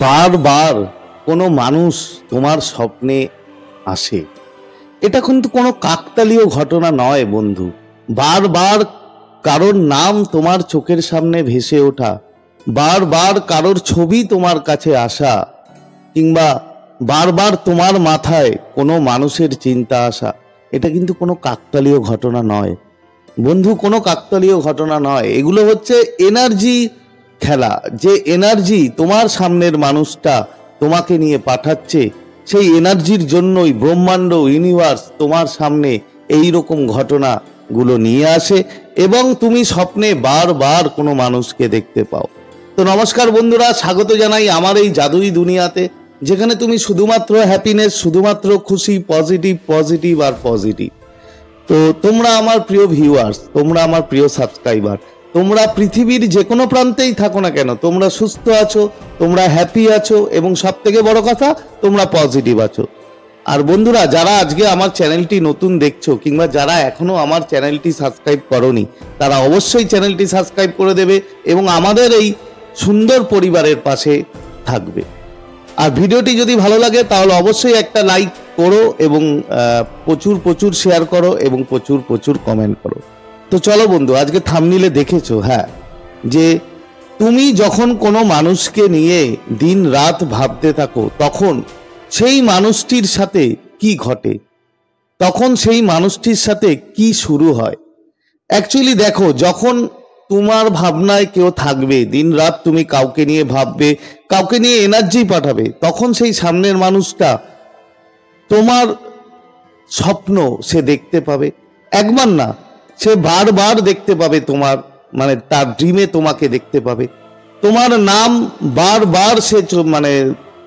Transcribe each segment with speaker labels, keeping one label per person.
Speaker 1: বারবার কোনো মানুষ তোমার স্বপ্নে আসে, এটা কিন্তু কোনো কাকতালীয় ঘটনা নয় বন্ধু। বারবার কারোর নাম তোমার চোখের সামনে ভেসে ওঠা, বারবার কারোর ছবি তোমার কাছে আসা, কিংবা বারবার তোমার মাথায় কোনো মানুষের চিন্তা আসা, এটা কিন্তু কোনো কাকতালীয় ঘটনা নয় বন্ধু, কোনো কাকতালীয় ঘটনা নয়। এগুলো হচ্ছে এনার্জি খেলা। যে এনার্জি তোমার সামনের মানুষটা তোমাকে নিয়ে পাঠাচ্ছে, সেই এনার্জির জন্যই ব্রহ্মাণ্ড, ইউনিভার্স তোমার সামনে এই রকম ঘটনাগুলো নিয়ে আসে এবং তুমি স্বপ্নে বারবার কোনো মানুষকে দেখতে পাও। তো নমস্কার বন্ধুরা, স্বাগত জানাই আমার এই জাদুই দুনিয়াতে, যেখানে তুমি শুধুমাত্র হ্যাপিনেস, শুধুমাত্র খুশি, পজিটিভ পজিটিভ আর পজিটিভ। তো তোমরা আমার প্রিয় ভিউয়ার্স, তোমরা আমার প্রিয় সাবস্ক্রাইবার, তোমরা পৃথিবীর যে কোনো প্রান্তেই থাকো না কেন, তোমরা সুস্থ আছো, তোমরা হ্যাপি আছো এবং সব থেকে বড় কথা তোমরা পজিটিভ আছো। আর বন্ধুরা, যারা আজকে আমার চ্যানেলটি নতুন দেখছো কিংবা যারা এখনো আমার চ্যানেলটি সাবস্ক্রাইব করোনি, তারা অবশ্যই চ্যানেলটি সাবস্ক্রাইব করে দেবে এবং আমাদের এই সুন্দর পরিবারের পাশে থাকবে। আর ভিডিওটি যদি ভালো লাগে তাহলে অবশ্যই একটা লাইক করো এবং প্রচুর প্রচুর শেয়ার করো এবং প্রচুর প্রচুর কমেন্ট করো। তো চলো বন্ধু, আজকে থাম্বনেইলে দেখেছো, হ্যাঁ, যে তুমি যখন কোনো মানুষকে নিয়ে দিন রাত ভাবতে থাকো, তখন সেই মানুষটির সাথে কি ঘটে, তখন সেই মানুষটির সাথে কি শুরু হয়। অ্যাকচুয়ালি দেখো, যখন তোমার ভাবনায় কেউ থাকবে, দিন রাত তুমি কাউকে নিয়ে ভাববে, কাউকে নিয়ে এনার্জি পাঠাবে, তখন সেই সামনের মানুষটা তোমার স্বপ্ন সে দেখতে পাবে। একবার না, সে বারবার দেখতে পাবে তোমার, মানে তার ড্রিমে তোমাকে দেখতে পাবে। তোমার নাম বারবার সে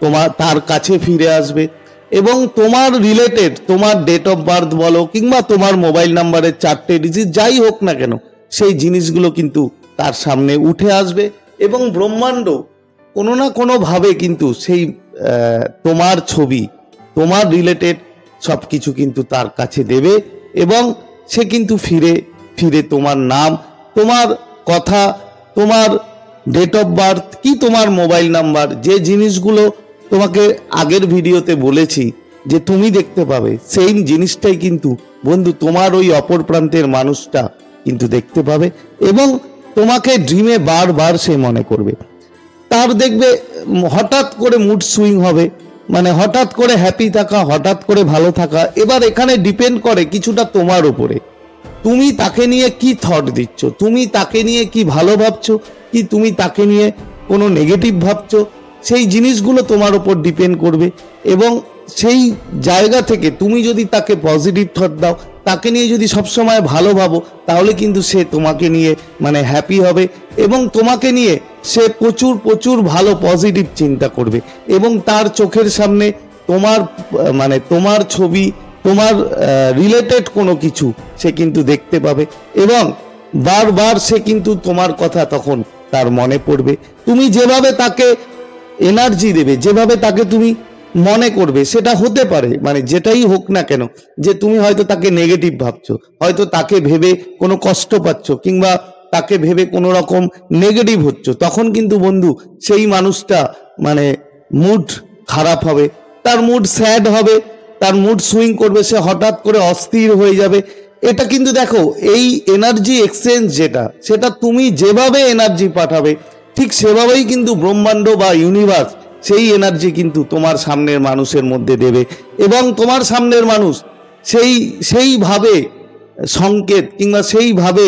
Speaker 1: তোমার তার কাছে ফিরে আসবে এবং তোমার রিলেটেড, তোমার ডেট অফ বার্থ বলো কিংবা তোমার মোবাইল নাম্বারের 4টে ডিজিট যাই হোক না কেন, সেই জিনিসগুলো কিন্তু তার সামনে উঠে আসবে এবং ব্রহ্মাণ্ড কোনো না কোনোভাবে কিন্তু সেই তোমার ছবি, তোমার রিলেটেড সব কিছু কিন্তু তার কাছে দেবে এবং সে কিন্তু ফিরে ফিরে তোমার নাম, তোমার কথা, তোমার ডেট অফ বার্থ কি তোমার মোবাইল নাম্বার, যে জিনিসগুলো তোমাকে আগের ভিডিওতে বলেছি যে তুমি দেখতে পাবে, সেই জিনিসটাই কিন্তু বন্ধু তোমার ওই অপর প্রান্তের মানুষটা কিন্তু দেখতে পাবে এবং তোমাকে ড্রিমে বারবার সে মনে করবে। তার দেখবে হঠাৎ করে মুড সুইং হবে, মানে হঠাৎ করে হ্যাপি থাকা, হঠাৎ করে ভালো থাকা। এবার এখানে ডিপেন্ড করে কিছুটা তোমার উপরে, তুমি তাকে নিয়ে কি থট দিচ্ছ, তুমি তাকে নিয়ে কি ভালো ভাবছো, কি তুমি তাকে নিয়ে কোনো নেগেটিভ ভাবছো, সেই জিনিসগুলো তোমার উপর ডিপেন্ড করবে। এবং সেই জায়গা থেকে তুমি যদি তাকে পজিটিভ থট দাও, তাকে নিয়ে যদি সবসময় ভালো ভাবো, তাহলে কিন্তু সে তোমাকে নিয়ে হ্যাপি হবে এবং তোমাকে নিয়ে সে প্রচুর প্রচুর ভালো পজিটিভ চিন্তা করবে এবং তার চোখের সামনে তোমার তোমার ছবি, তোমার রিলেটেড কোনো কিছু সে কিন্তু দেখতে পাবে এবং বারবার সে কিন্তু তোমার কথা তখন তার মনে পড়বে। তুমি যেভাবে তাকে এনার্জি দেবে, যেভাবে তাকে তুমি মনে করবে, সেটা হতে পারে যেটাই হোক না কেন, যে তুমি হয়তো তাকে নেগেটিভ ভাবছো, হয়তো তাকে ভেবে কোনো কষ্ট পাচ্ছ কিংবা তাকে ভেবে কোনো রকম নেগেটিভ হচ্ছ, তখন কিন্তু বন্ধু সেই মানুষটা মুড খারাপ হবে, তার মুড স্যাড হবে, তার মুড সুইং করবে, সে হঠাৎ করে অস্থির হয়ে যাবে। এটা কিন্তু দেখো, এই এনার্জি এক্সচেঞ্জ যেটা, সেটা তুমি যেভাবে এনার্জি পাঠাবে ঠিক সেভাবেই কিন্তু ব্রহ্মাণ্ড বা ইউনিভার্স সেই এনার্জি কিন্তু তোমার সামনের মানুষের মধ্যে দেবে এবং তোমার সামনের মানুষ সেইভাবে সংকেত কিংবা সেইভাবে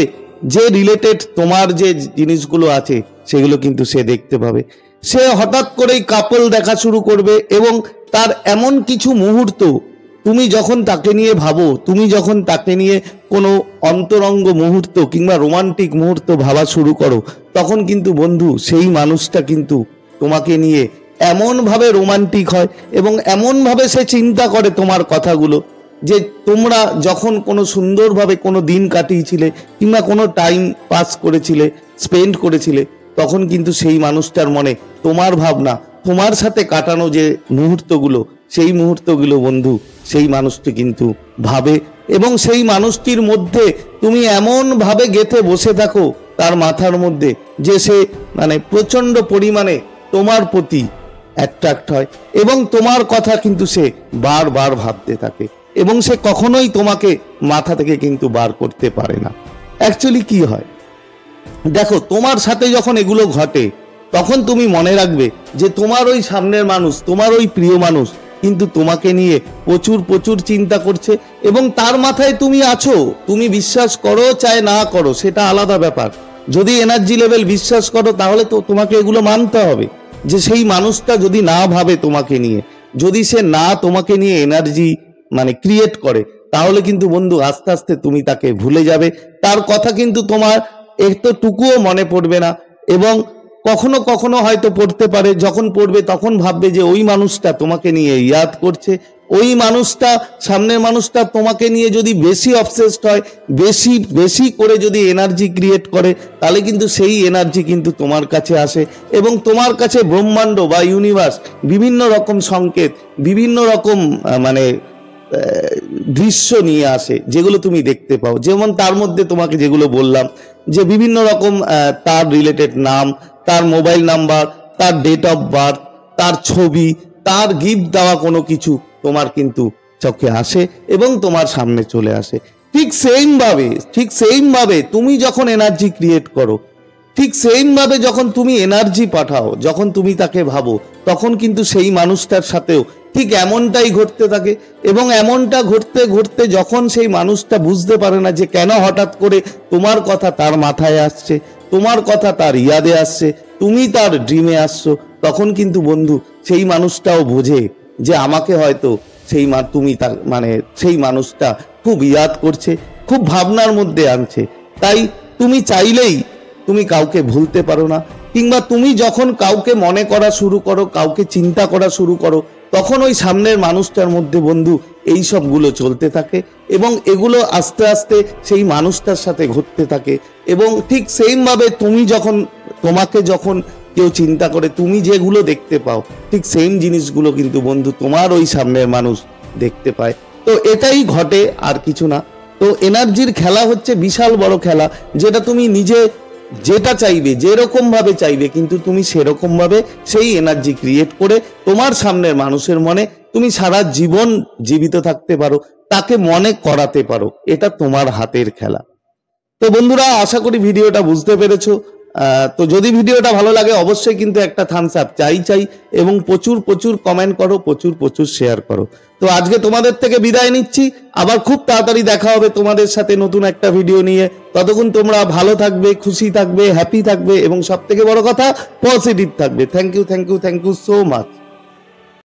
Speaker 1: যে রিলেটেড তোমার যে জিনিসগুলো আছে সেগুলো কিন্তু সে দেখতে পাবে। সে হঠাৎ করেই কাপল দেখা শুরু করবে এবং তার এমন কিছু মুহূর্ত তুমি যখন তাকে নিয়ে ভাবো, তুমি যখন তাকে নিয়ে কোনো অন্তরঙ্গ মুহূর্ত কিংবা রোমান্টিক মুহূর্ত ভাবা শুরু করো, তখন কিন্তু বন্ধু সেই মানুষটা কিন্তু তোমাকে নিয়ে এমনভাবে রোমান্টিক হয় এবং এমনভাবে সে চিন্তা করে তোমার কথাগুলো, যে তোমরা যখন কোনো সুন্দরভাবে কোনো দিন কাটিয়েছিলে কিংবা কোনো টাইম পাস করেছিলে, স্পেন্ড করেছিলে, তখন কিন্তু সেই মানুষটার মনে তোমার ভাবনা, তোমার সাথে কাটানো যে মুহূর্তগুলো, সেই মুহূর্তগুলো বন্ধু সেই মানুষটি কিন্তু ভাবে এবং সেই মানুষটির মধ্যে তুমি এমনভাবে গেঁথে বসে থাকো তার মাথার মধ্যে, যে সে প্রচণ্ড পরিমাণে তোমার প্রতি অ্যাট্রাক্ট হয় এবং তোমার কথা কিন্তু সে বারবার ভাবতে থাকে এবং সে কখনোই তোমাকে মাথা থেকে কিন্তু বার করতে পারে না। অ্যাকচুয়ালি কি হয় দেখো, তোমার সাথে যখন এগুলো ঘটে তখন তুমি মনে রাখবে যে তোমার ওই সামনের মানুষ, তোমার ওই প্রিয় মানুষ কিন্তু তোমাকে নিয়ে প্রচুর প্রচুর চিন্তা করছে এবং তার মাথায় তুমি আছো। তুমি বিশ্বাস করো চাই না করো সেটা আলাদা ব্যাপার। যদি এনার্জি লেভেল বিশ্বাস করো তাহলে তো তোমাকে এগুলো মানতে হবে যে সেই মানুষটা যদি না ভাবে তোমাকে নিয়ে, যদি সে না তোমাকে নিয়ে এনার্জি মানে ক্রিয়েট করে, তাহলে কিন্তু বন্ধু আস্তে আস্তে তুমি তাকে ভুলে যাবে। তার কথা কিন্তু তোমার একটুকুও মনে পড়বে না এবং কখনো কখনো হয়তো পড়তে পারে, যখন পড়বে তখন ভাববে যে ওই মানুষটা তোমাকে নিয়ে ইয়াদ করছে। ওই মানুষটা, সামনের মানুষটা তোমাকে নিয়ে যদি বেশি অবসেসড হয়, বেশি বেশি করে যদি এনার্জি ক্রিয়েট করে, তাহলে কিন্তু সেই এনার্জি কিন্তু তোমার কাছে আসে এবং তোমার কাছে ব্রহ্মাণ্ড বা ইউনিভার্স বিভিন্ন রকম সংকেত, বিভিন্ন রকম মানে দৃশ্য নিয়ে আসে যেগুলো তুমি দেখতে পাও। যেমন তার মধ্যে তোমাকে যেগুলো বললাম যে বিভিন্ন রকম তার রিলেটেড নাম, তার মোবাইল নাম্বার, তার ডেট অফ বার্থ, তার ছবি, তার গিফট দেওয়া কোনো কিছু তোমার কিন্তু চোখে আসে এবং তোমার সামনে চলে আসে। ঠিক সেম ভাবে তুমি যখন এনার্জি ক্রিয়েট করো, ঠিক সেম ভাবে যখন তুমি এনার্জি পাঠাও, যখন তুমি তাকে ভাবো, তখন কিন্তু সেই মানুষটার সাথেও ঠিক এমনটাই ঘটতে থাকে এবং এমনটা ঘটতে ঘটতে যখন সেই মানুষটা বুঝতে পারে না যে কেন হঠাৎ করে তোমার কথা তার মাথায় আসছে, তোমার কথা তার ইয়াদে আসছে, তুমি তার ড্রিমে আসছো, তখন কিন্তু বন্ধু সেই মানুষটাও বোঝে যে আমাকে হয়তো তুমি তার মানে সেই মানুষটা খুব ইয়াদ করছে, খুব ভাবনার মধ্যে আনছে। তাই তুমি চাইলেই তুমি কাউকে ভুলতে পারো না, কিংবা তুমি যখন কাউকে মনে করা শুরু করো, কাউকে চিন্তা করা শুরু করো, তখন ওই সামনের মানুষটার মধ্যে বন্ধু এই সবগুলো চলতে থাকে এবং এগুলো আস্তে আস্তে সেই মানুষটার সাথে ঘটতে থাকে এবং ঠিক সেম ভাবে তুমি যখন তোমাকে যখন কেউ চিন্তা করে, তুমি যেগুলো দেখতে পাও ঠিক সেম জিনিসগুলো কিন্তু বন্ধু তোমার ওই সামনের মানুষ দেখতে পায়। তো এটাই ঘটে, আর কিছু না। তো এনার্জির খেলা হচ্ছে বিশাল বড় খেলা, যেটা তুমি নিজে যেটা চাইবে, যেরকম ভাবে চাইবে, কিন্তু তুমি সেরকম ভাবে সেই এনার্জি ক্রিয়েট করে তোমার সামনের মানুষের মনে তুমি সারা জীবন জীবিত থাকতে পারো, তাকে মনে করাতে পারো। এটা তোমার হাতের খেলা। তো বন্ধুরা, আশা করি ভিডিওটা বুঝতে পেরেছো। তো যদি ভিডিওটা ভালো লাগে অবশ্যই কিন্তু একটা থামস আপ চাই এবং প্রচুর প্রচুর কমেন্ট করো, প্রচুর প্রচুর শেয়ার করো। তো আজকে তোমাদের থেকে বিদায় নিচ্ছি, আবার খুব তাড়াতাড়ি দেখা হবে তোমাদের সাথে নতুন একটা ভিডিও নিয়ে। ততক্ষণ তোমরা ভালো থাকবে, খুশি থাকবে, হ্যাপি থাকবে এবং সব থেকে বড় কথা পজিটিভ থাকবে। Thank you so much.